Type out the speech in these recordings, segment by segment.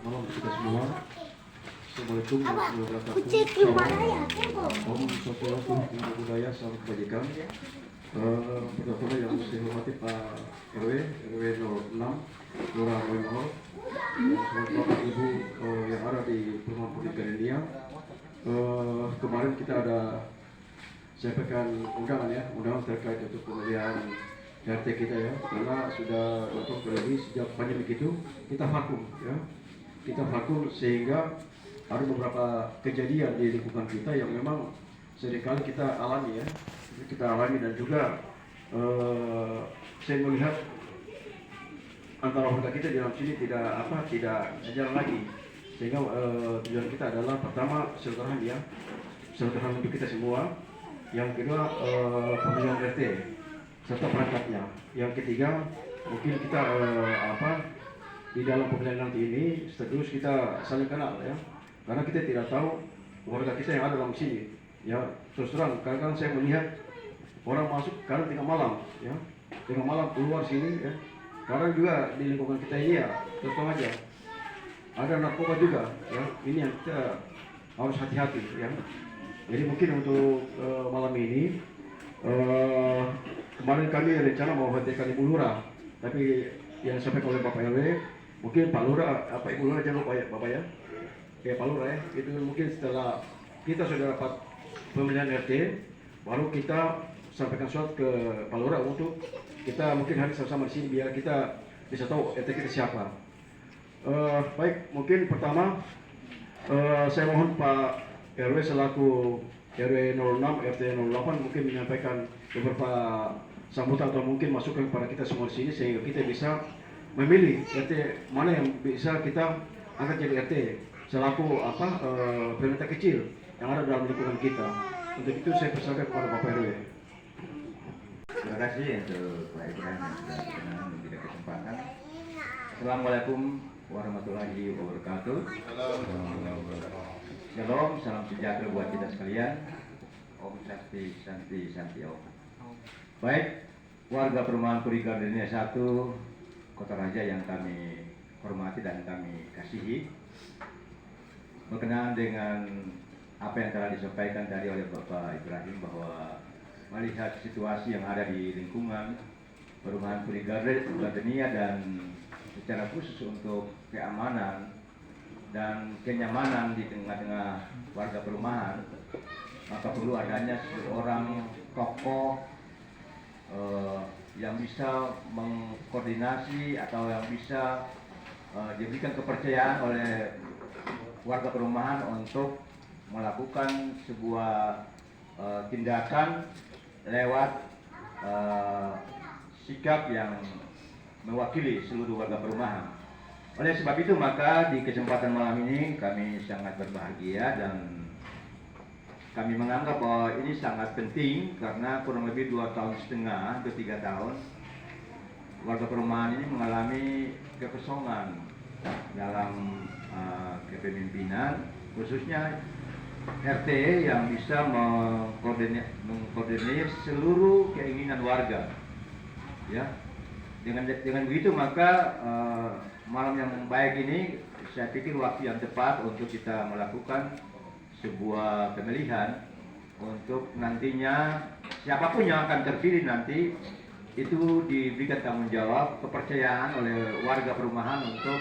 malam kita semua. Assalamualaikum warahmatullahi wabarakatuh. Om Sosialkum Budaya Salam Kebajikan. Pertama yang saya hormati Pak RW 06 Kelurahan Royal. Selamat Bapak Ibu yang ada di Perumahan Pendidikan India. Kemarin kita ada sampaikan undangan terkait untuk pemilihan RT kita ya, karena sudah untuk lebih sejak pandemi itu kita vakum ya, sehingga ada beberapa kejadian di lingkungan kita yang memang seringkali kita alami dan juga saya melihat antara warga kita di dalam sini tidak sejalan lagi, sehingga tujuan kita adalah pertama silaturahmi untuk kita semua, yang kedua pemilihan RT serta perangkatnya, yang ketiga mungkin kita di dalam pemilihan nanti ini terus kita saling kenal ya, karena kita tidak tahu warga kita yang ada dalam sini ya. Terus terang kadang-kadang saya melihat orang masuk kadang tengah malam keluar sini ya, kadang juga di lingkungan kita ini ya terus terang aja ada narkoba juga ya, ini yang kita harus hati-hati ya. Jadi mungkin untuk malam ini kemarin kami rencana mau hadirkan Ibu Lurah, tapi yang disampaikan oleh Bapak RW, mungkin Pak Lurah, Ibu Lurah jangan lupa ya Bapak ya, Pak Lurah ya, itu mungkin setelah kita sudah dapat pemilihan RT, baru kita sampaikan surat ke Pak Lurah untuk kita mungkin hadir sama-sama di sini biar kita bisa tahu RT kita siapa. Baik, mungkin pertama saya mohon Pak RW selaku RW 06, RT 08 mungkin menyampaikan beberapa sambutan atau mungkin masukan kepada kita semua di sini, sehingga kita bisa memilih RT mana yang bisa kita angkat jadi RT selaku pemerintah kecil yang ada dalam lingkungan kita. Untuk itu saya persilakan kepada Bapak RW. Terima kasih untuk Pak Ibrahim yang sudah berkenan memberikan kesempatan. Assalamualaikum warahmatullahi wabarakatuh. Shalom, salam sejahtera buat kita sekalian. Om Santi Om. Baik, warga perumahan Puri Gardenia 1 Kota Raja yang kami hormati dan kami kasihi, berkenaan dengan apa yang telah disampaikan tadi oleh Bapak Ibrahim bahwa melihat situasi yang ada di lingkungan perumahan Puri Gardenia dan secara khusus untuk keamanan dan kenyamanan di tengah-tengah warga perumahan, maka perlu adanya seorang tokoh yang bisa mengkoordinasi atau yang bisa diberikan kepercayaan oleh warga perumahan untuk melakukan sebuah tindakan lewat sikap yang mewakili seluruh warga perumahan. Oleh sebab itu maka di kesempatan malam ini kami sangat berbahagia dan kami menganggap bahwa ini sangat penting karena kurang lebih 2,5 tahun atau 3 tahun warga perumahan ini mengalami kekosongan dalam kepemimpinan, khususnya RT yang bisa mengkoordinir seluruh keinginan warga. Ya, dengan begitu maka malam yang baik ini saya pikir waktu yang tepat untuk kita melakukan sebuah pemilihan untuk nantinya siapapun yang akan terpilih nanti itu diberikan tanggung jawab kepercayaan oleh warga perumahan untuk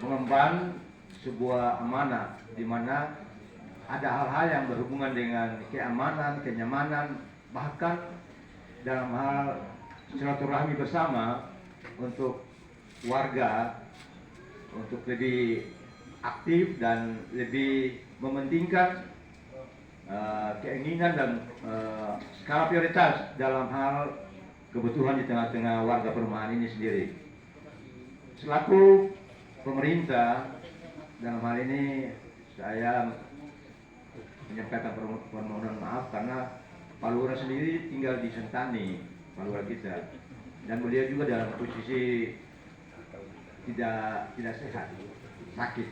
mengemban sebuah amanah di mana ada hal-hal yang berhubungan dengan keamanan, kenyamanan, bahkan dalam hal silaturahmi bersama untuk warga untuk lebih aktif dan lebih mementingkan keinginan dan skala prioritas dalam hal kebutuhan di tengah-tengah warga perumahan ini sendiri. Selaku pemerintah, dalam hal ini saya menyampaikan permohonan maaf karena Pak Lurah sendiri tinggal di Sentani, Pak Lurah kita, dan beliau juga dalam posisi tidak sehat, sakit.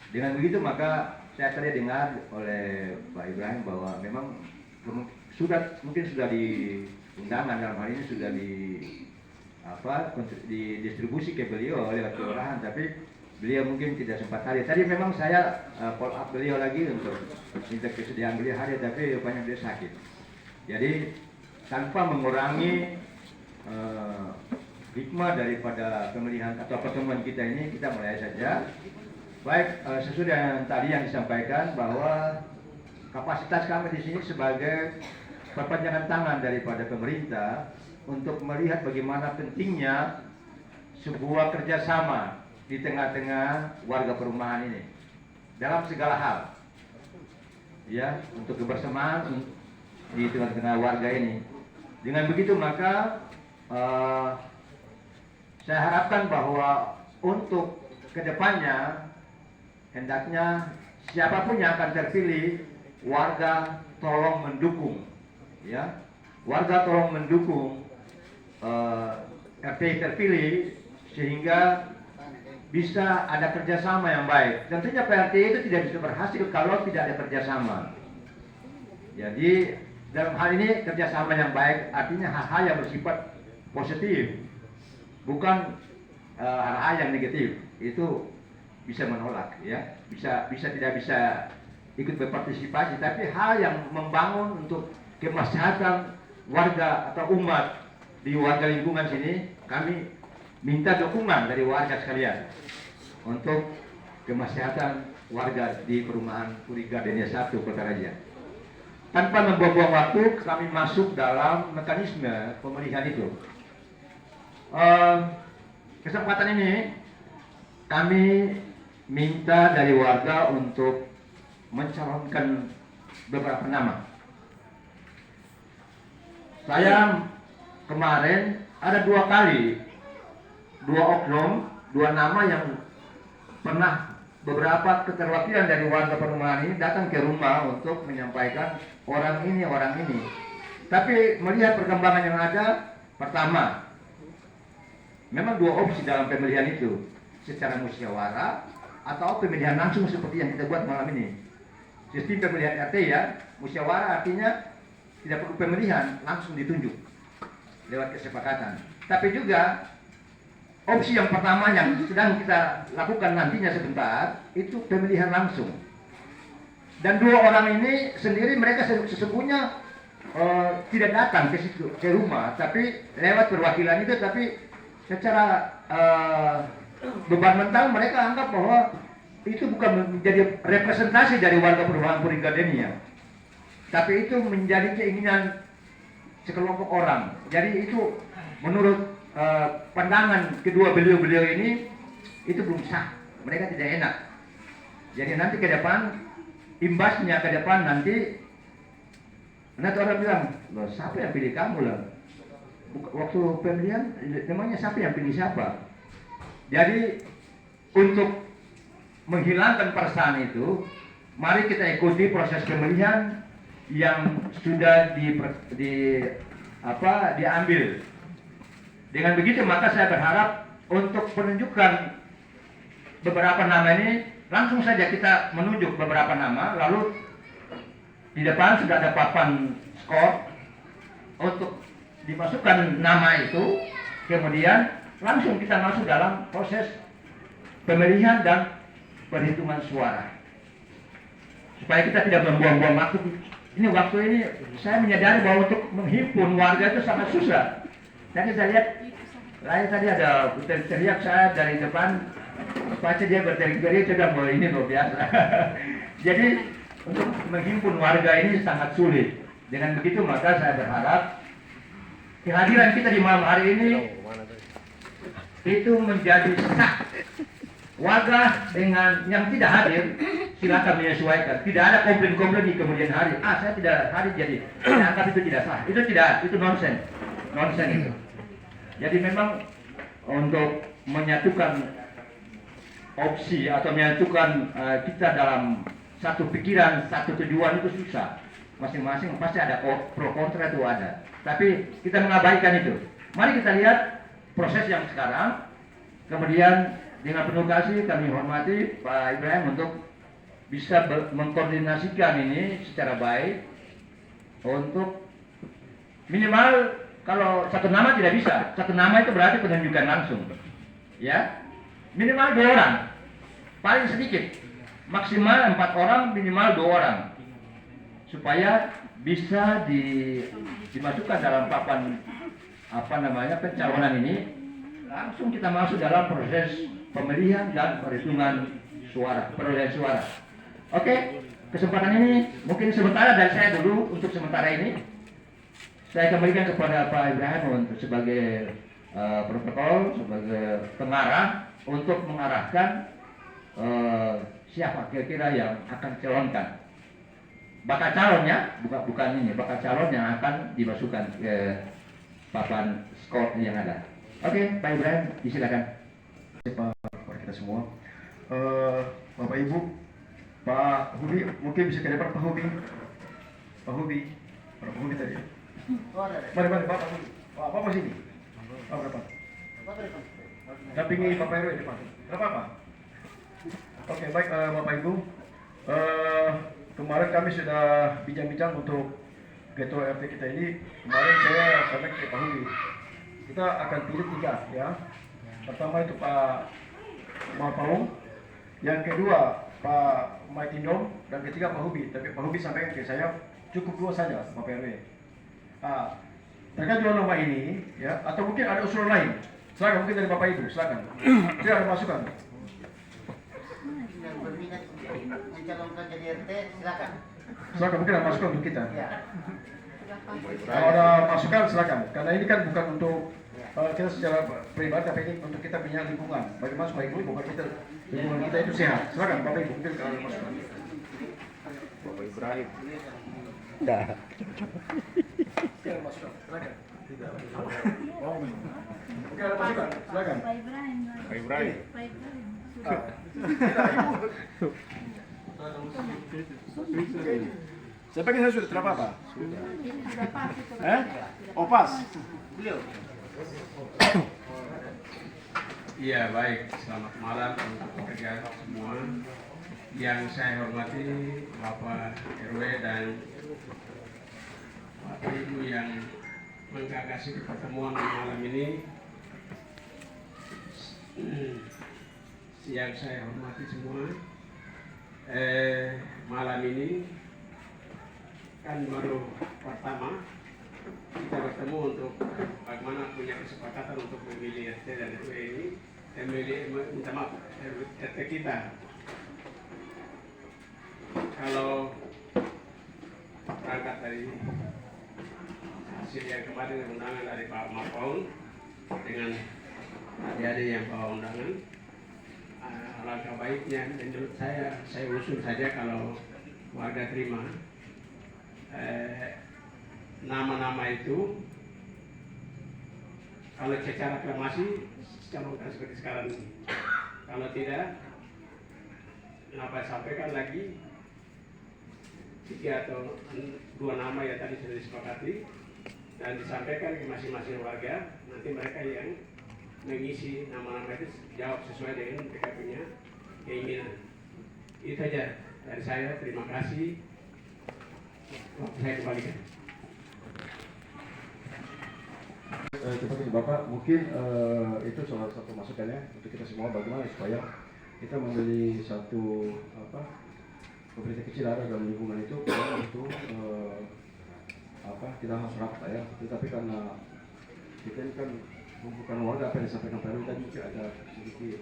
Dengan begitu maka saya tadi dengar oleh Pak Ibrahim bahwa memang mungkin sudah di undangan dalam hal ini sudah didistribusi ke beliau lewat kelurahan, tapi beliau mungkin tidak sempat hadir. Tadi memang saya follow up beliau lagi untuk minta kesediaan beliau hadir, tapi rupanya beliau sakit. Jadi tanpa mengurangi hikmah daripada pemilihan atau pertemuan kita ini, kita mulai saja. Baik, sesuai dengan tadi yang disampaikan bahwa kapasitas kami di sini sebagai perpanjangan tangan daripada pemerintah untuk melihat bagaimana pentingnya sebuah kerjasama di tengah-tengah warga perumahan ini dalam segala hal, ya, untuk kebersamaan di tengah-tengah warga ini. Dengan begitu maka saya harapkan bahwa untuk kedepannya hendaknya siapapun yang akan terpilih, warga tolong mendukung, ya, warga tolong mendukung RT terpilih sehingga bisa ada kerjasama yang baik. Tentunya PRT itu tidak bisa berhasil kalau tidak ada kerjasama. Jadi dalam hal ini kerjasama yang baik artinya hal-hal yang bersifat positif, bukan hal-hal yang negatif. Itu bisa menolak, ya, bisa tidak bisa ikut berpartisipasi, tapi hal yang membangun untuk kemaslahatan warga atau umat di warga lingkungan sini, kami minta dukungan dari warga sekalian untuk kemaslahatan warga di perumahan Puri Gardenia 1 Kota Raja. Tanpa membuang-buang waktu, kami masuk dalam mekanisme pemilihan itu. Kesempatan ini kami minta dari warga untuk mencalonkan beberapa nama. Saya kemarin ada 2 kali, 2 oknum, 2 nama yang pernah beberapa keterwakilan dari warga perumahan ini datang ke rumah untuk menyampaikan orang ini. Tapi melihat perkembangan yang ada, pertama, memang 2 opsi dalam pemilihan itu, secara musyawarah atau pemilihan langsung seperti yang kita buat malam ini. Sistem pemilihan RT, ya, musyawarah artinya tidak perlu pemilihan, langsung ditunjuk lewat kesepakatan. Tapi juga opsi yang pertama yang sedang kita lakukan nantinya sebentar, itu pemilihan langsung. Dan 2 orang ini sendiri mereka sesungguhnya tidak datang ke situ, ke rumah, tapi lewat perwakilan itu, tapi secara beban mental mereka anggap bahwa itu bukan menjadi representasi dari warga perumahan Puri Gardenia, tapi itu menjadi keinginan sekelompok orang. Jadi itu menurut pandangan kedua beliau ini itu belum sah, mereka tidak enak. Jadi nanti ke depan, imbasnya ke depan nanti orang bilang, loh, siapa yang pilih kamu lah? Waktu pemilihan namanya siapa yang pilih siapa? Jadi untuk menghilangkan perasaan itu, mari kita ikuti proses pemilihan yang sudah diambil. Dengan begitu maka saya berharap untuk penunjukan beberapa nama ini langsung saja kita menunjuk beberapa nama, lalu di depan sudah ada papan skor untuk dimasukkan nama itu, kemudian langsung kita masuk dalam proses pemilihan dan perhitungan suara, supaya kita tidak membuang-buang waktu. Waktu ini saya menyadari bahwa untuk menghimpun warga itu sangat susah. Tadi saya lihat, tadi ada teriak saya dari depan, baca dia berteriak-teriak, sudah bahwa ini luar biasa. Jadi untuk menghimpun warga ini sangat sulit. Dengan begitu maka saya berharap kehadiran kita di malam hari ini itu menjadi sah. Warga dengan yang tidak hadir silakan menyesuaikan. Tidak ada komplain-komplain di kemudian hari. Saya tidak hadir, jadi saya anggap itu tidak sah. Itu nonsen itu. Jadi memang untuk menyatukan opsi atau menyatukan kita dalam satu pikiran, satu tujuan itu susah. Masing-masing pasti ada pro kontra, itu ada. Tapi kita mengabaikan itu. Mari kita lihat proses yang sekarang. Kemudian dengan penuh kasih kami hormati Pak Ibrahim untuk bisa mengkoordinasikan ini secara baik untuk minimal Kalau satu nama tidak bisa. Satu nama itu berarti penunjukan langsung. Ya, minimal 2 orang. Paling sedikit. Maksimal 4 orang, minimal 2 orang. Supaya bisa dimasukkan dalam papan pencalonan ini, langsung kita masuk dalam proses pemilihan dan perhitungan suara, perolehan suara. Oke, kesempatan ini mungkin sementara dari saya dulu untuk sementara ini. Saya kembalikan kepada Pak Ibrahim untuk sebagai protokol, sebagai pengarah untuk mengarahkan siapa kira-kira yang akan calonkan. Bakal calonnya, bukan ini, bakal calon yang akan dimasukkan ke papan skor yang ada. Oke, Pak Ibrahim, disilakan. Pak kita semua, Bapak Ibu, Pak Hubi, mungkin bisa ke depan Pak Hubi. Pak Hubi tadi. Mari Bapak Hubi. Bapak sini. Berapa? Dampingi Bapak RW depan. Apa? Oke, baik Bapak Ibu. Kemarin kami sudah bincang-bincang untuk ketua RT kita ini. Kemarin saya sampaikan ke Pak Hubi. Kita akan pilih 3 ya. Pertama itu Pak Mapaung, yang kedua Pak Maitindom, dan ketiga Pak Hubi. Tapi Pak Hubi sampaikan ke saya cukup 2 saja Bapak RW. Terkait 2 nama ini ya, atau mungkin ada usulan lain. Silakan, mungkin dari Bapak Ibu, silakan. Tidak ada masukan. Yang berminat mencalonkan jadi RT, silakan. Silakan, mungkin ada masukan untuk kita. Ya. Kalau ada masukan silakan. Karena ini kan bukan untuk kita secara pribadi, tapi ini untuk kita punya lingkungan. Bagaimana supaya lingkungan kita itu sehat. Silakan Bapak Ibu, mungkin kalau ada masukan. Bapak Ibrahim. Tidak ada masukan. Silakan. Mungkin ada masukan. Silakan. Pak Ibrahim. Saya pikir saya sudah apa-apa. Oh pas. Beliau. Iya baik, selamat malam untuk pekerja semua. Yang saya hormati Bapak RW dan Bapak Ibu yang menggagas pertemuan malam ini. Yang saya hormati semua, malam ini kan baru pertama kita bertemu untuk bagaimana punya kesepakatan untuk memilih RT dan RW ini, minta maaf, RT kita. Kalau berangkat dari hasil yang kemarin undangan dari Pak Mapaun dengan adik-adik yang bawa undangan, alangkah baiknya menurut saya usul saja kalau warga terima nama-nama itu, kalau secara aklamasi calonkan seperti sekarang ini. Kalau tidak, kenapa sampaikan lagi 3 atau 2 nama yang tadi sudah disepakati dan disampaikan ke masing-masing warga. Nanti mereka yang mengisi nama-nama itu jawab sesuai dengan mereka punya keinginan. Itu saja dari saya. Terima kasih. Waktu saya kembalikan. Terima kasih Bapak. Mungkin itu salah satu masukannya untuk kita semua, bagaimana supaya kita membeli satu pemerintah kecil ada dalam lingkungan itu, itu tidak harus rapat ya. Tetapi karena kita ini kan bukan warga, apa yang disampaikan Pak Rw tadi mungkin ada sedikit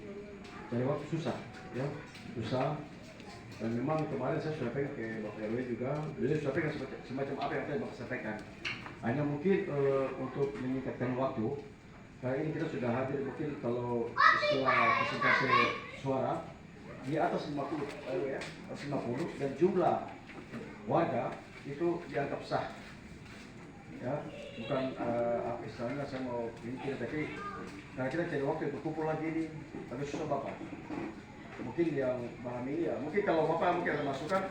cari waktu susah ya, dan memang kemarin saya sudah pengen ke Bapak RW juga, beliau sudah pengen semacam apa yang saya Bapak sampaikan. Hanya mungkin untuk meningkatkan waktu, kali ini kita sudah hadir mungkin kalau setelah presentasi suara di atas 50 RW ya, 50, dan jumlah warga itu dianggap sah. Ya, bukan istilahnya saya mau bikin, tapi karena kita cari waktu untuk kumpul lagi ini, tapi susah Bapak. Mungkin yang malam ini ya, mungkin kalau Bapak mungkin ada masukan,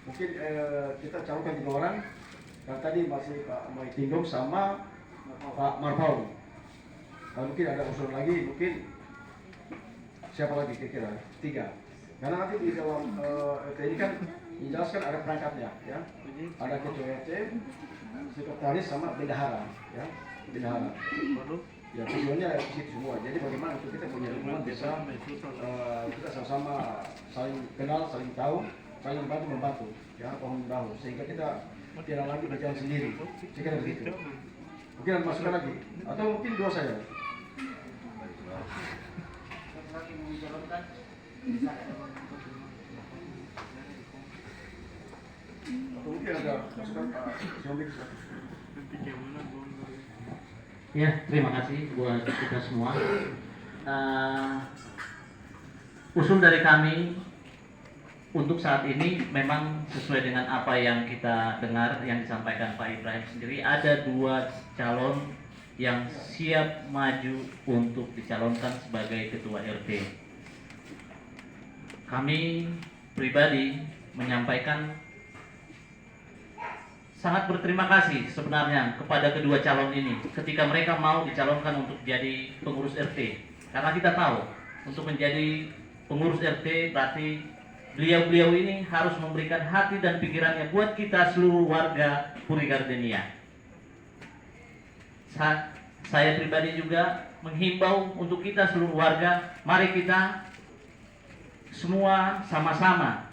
mungkin kita calonkan 3 orang. Dan tadi masih Pak Maitindom sama Pak Marpau. Nah, mungkin ada usul lagi, mungkin siapa lagi kira-kira? 3. Karena nanti di dalam ini kan dijelaskan ada perangkatnya, ya. Ada ketua RT, sekretaris sama bendahara, ya. bendahara. Ya tujuannya di situ semua. Jadi bagaimana untuk kita punya lingkungan bisa kita sama-sama saling kenal, saling tahu, saling membantu, ya pohon tahu, sehingga kita tidak lagi berjalan sendiri. Jika begitu. Mungkin ada masukan lagi, atau mungkin dua saya. Yang lagi mencalonkan, silakan. Atau mungkin ada masukan Pak Siombing. Ya, terima kasih buat kita semua. Usul dari kami untuk saat ini memang sesuai dengan apa yang kita dengar yang disampaikan Pak Ibrahim sendiri, ada 2 calon yang siap maju untuk dicalonkan sebagai ketua RT. Kami pribadi menyampaikan sangat berterima kasih sebenarnya kepada kedua calon ini ketika mereka mau dicalonkan untuk jadi pengurus RT. Karena kita tahu untuk menjadi pengurus RT berarti beliau-beliau ini harus memberikan hati dan pikirannya buat kita seluruh warga Puri Gardenia. Saya pribadi juga menghimbau untuk kita seluruh warga, mari kita semua sama-sama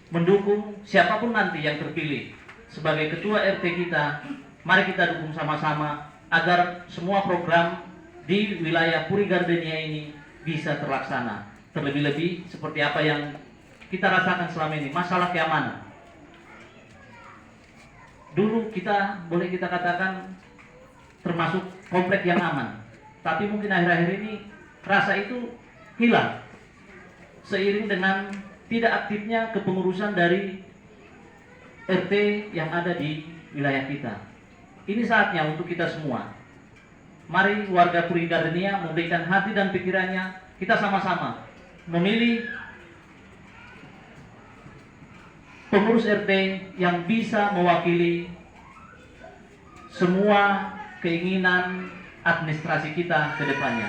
mendukung siapapun nanti yang terpilih sebagai ketua RT kita. Mari kita dukung sama-sama agar semua program di wilayah Puri Gardenia ini bisa terlaksana. Terlebih-lebih seperti apa yang kita rasakan selama ini, masalah keamanan. Dulu kita boleh kita katakan termasuk komplek yang aman, tapi mungkin akhir-akhir ini rasa itu hilang seiring dengan tidak aktifnya kepengurusan dari RT yang ada di wilayah kita. Ini saatnya untuk kita semua. Mari warga Puri Gardenia memberikan hati dan pikirannya, kita sama-sama memilih pengurus RT yang bisa mewakili semua keinginan administrasi kita ke depannya.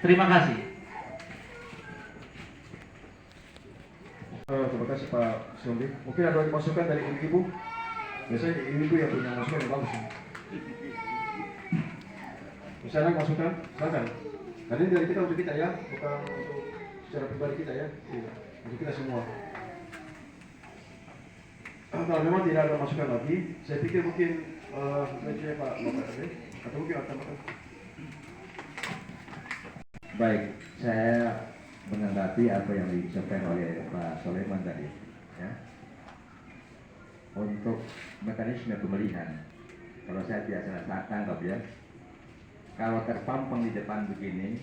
Terima kasih. Terima kasih Pak Siombing. Mungkin ada masukan dari ibu-ibu. Biasanya ibu-ibu yang punya masukan yang bagus. Misalnya masukan, silakan. Karena ini dari kita untuk kita ya, bukan untuk secara pribadi kita ya. Iya, untuk kita semua. Kalau memang tidak ada masukan lagi, saya pikir mungkin saja Pak Bapak tadi, atau mungkin ada tambahan. Baik, saya menanggapi apa yang disampaikan oleh Pak Soleman tadi, ya. Untuk mekanisme pemilihan, kalau saya biasa tangkap ya, kalau terpampang di depan begini,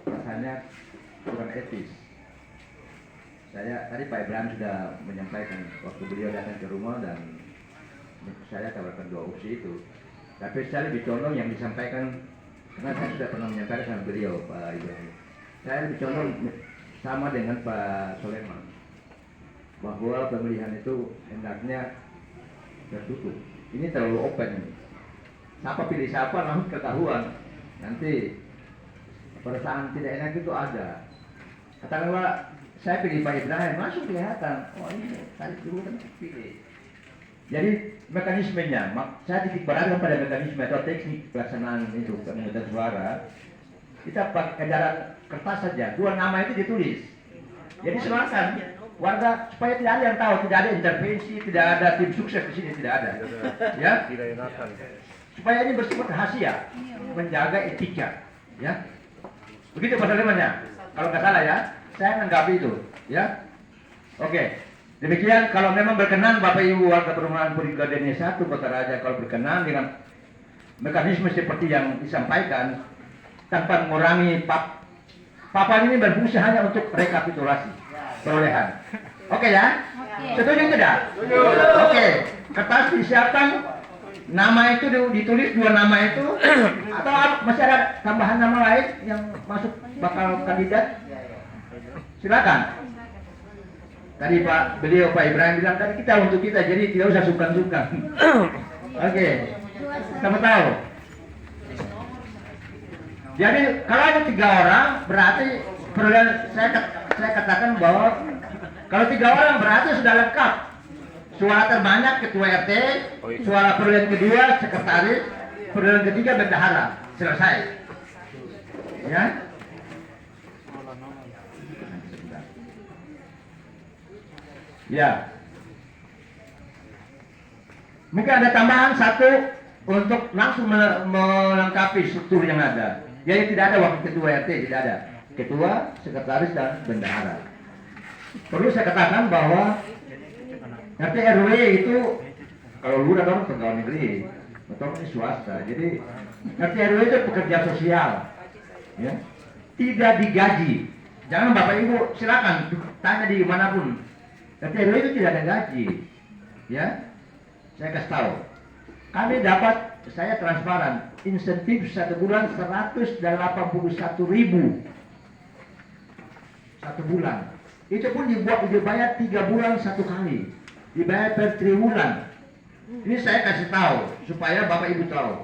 rasanya kurang etis. Tadi Pak Ibrahim sudah menyampaikan waktu beliau datang ke rumah dan saya tawarkan 2 opsi itu. Tapi saya lebih condong yang disampaikan, karena saya sudah pernah menyampaikan sama beliau, Pak Ibrahim. Saya lebih condong sama dengan Pak Soleman, bahwa pemilihan itu hendaknya tertutup. Ini terlalu open ini. Siapa pilih siapa langsung ketahuan. Nanti perasaan tidak enak itu ada. Katakanlah saya pilih Pak Ibrahim, langsung kelihatan. Oh ini saya dulu kan pilih. Jadi mekanismenya, saya titik beratkan pada mekanisme atau teknik pelaksanaan itu pemungutan suara. Kita pakai edaran kertas saja, 2 nama itu ditulis. Jadi silakan warga supaya tidak ada yang tahu, tidak ada intervensi, tidak ada tim sukses di sini, tidak ada. Ya, Tidak enakan. supaya ini bersifat rahasia, menjaga etika. Ya, begitu Pak Soleman ya. Kalau nggak salah ya, saya menanggapi itu. Ya, oke. Demikian kalau memang berkenan Bapak Ibu warga perumahan Puri Gardenia 1 Kota Raja, kalau berkenan dengan mekanisme seperti yang disampaikan tanpa mengurangi papan ini berfungsi hanya untuk rekapitulasi perolehan. Oke ya? Setuju tidak? Oke. Kertas disiapkan, nama itu ditulis 2 nama itu, atau masih ada tambahan nama lain yang masuk bakal kandidat? Silakan. Tadi Pak Ibrahim bilang tadi kita untuk kita, jadi tidak usah sungkan-sungkan. Oke, sama tahu. Jadi kalau ada 3 orang berarti saya katakan bahwa kalau 3 orang berarti sudah lengkap Suara terbanyak ketua RT, suara perolihan kedua sekretaris, perolihan ketiga bendahara. Selesai. Ya. Ya. Mungkin ada tambahan satu untuk langsung melengkapi struktur yang ada. Jadi tidak ada wakil ketua RT, tidak ada. Ketua, sekretaris, dan bendahara. Perlu saya katakan bahwa RT RW itu kalau lurah dong pegawai negeri, atau ini swasta. Jadi RT RW itu pekerja sosial, ya, tidak digaji. Jangan Bapak Ibu silakan tanya di manapun. RT RW itu tidak ada gaji, ya. Saya kasih tahu. Kami dapat, saya transparan, insentif 1 bulan 181.000. 1 bulan. Itu pun dibayar 3 bulan 1 kali. Dibayar per triwulan. Ini saya kasih tahu supaya Bapak Ibu tahu.